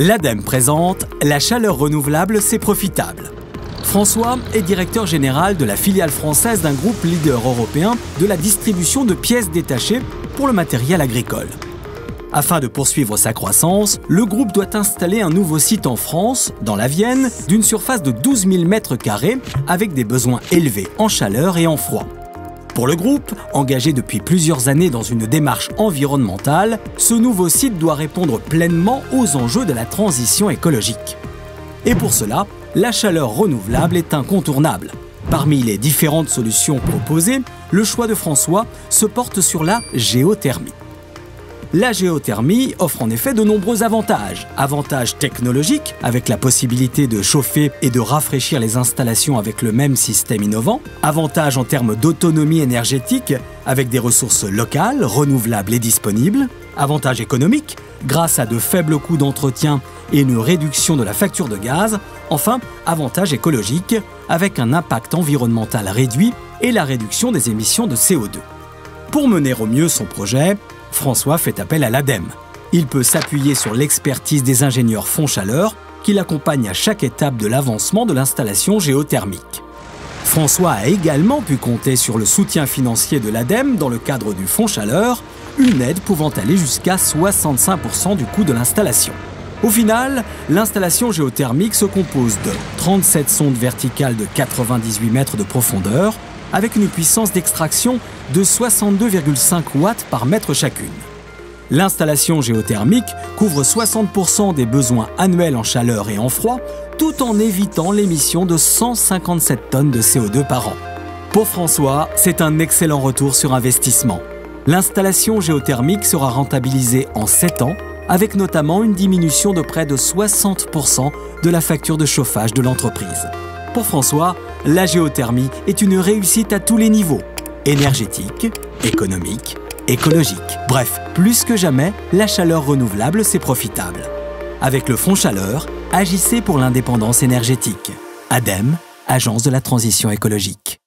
L'ADEME présente « La chaleur renouvelable, c'est profitable ». François est directeur général de la filiale française d'un groupe leader européen de la distribution de pièces détachées pour le matériel agricole. Afin de poursuivre sa croissance, le groupe doit installer un nouveau site en France, dans la Vienne, d'une surface de 12 000 m², avec des besoins élevés en chaleur et en froid. Pour le groupe, engagé depuis plusieurs années dans une démarche environnementale, ce nouveau site doit répondre pleinement aux enjeux de la transition écologique. Et pour cela, la chaleur renouvelable est incontournable. Parmi les différentes solutions proposées, le choix de François se porte sur la géothermie. La géothermie offre en effet de nombreux avantages. Avantages technologiques, avec la possibilité de chauffer et de rafraîchir les installations avec le même système innovant. Avantages en termes d'autonomie énergétique, avec des ressources locales, renouvelables et disponibles. Avantages économiques, grâce à de faibles coûts d'entretien et une réduction de la facture de gaz. Enfin, avantages écologiques, avec un impact environnemental réduit et la réduction des émissions de CO2. Pour mener au mieux son projet, François fait appel à l'ADEME. Il peut s'appuyer sur l'expertise des ingénieurs Fonds Chaleur qui l'accompagnent à chaque étape de l'avancement de l'installation géothermique. François a également pu compter sur le soutien financier de l'ADEME dans le cadre du Fonds Chaleur, une aide pouvant aller jusqu'à 65% du coût de l'installation. Au final, l'installation géothermique se compose de 37 sondes verticales de 98 mètres de profondeur, avec une puissance d'extraction de 62,5 watts par mètre chacune. L'installation géothermique couvre 60% des besoins annuels en chaleur et en froid, tout en évitant l'émission de 157 tonnes de CO2 par an. Pour François, c'est un excellent retour sur investissement. L'installation géothermique sera rentabilisée en 7 ans, avec notamment une diminution de près de 60% de la facture de chauffage de l'entreprise. Pour François, la géothermie est une réussite à tous les niveaux, énergétique, économique, écologique. Bref, plus que jamais, la chaleur renouvelable, c'est profitable. Avec le Fonds Chaleur, agissez pour l'indépendance énergétique. ADEME, Agence de la transition écologique.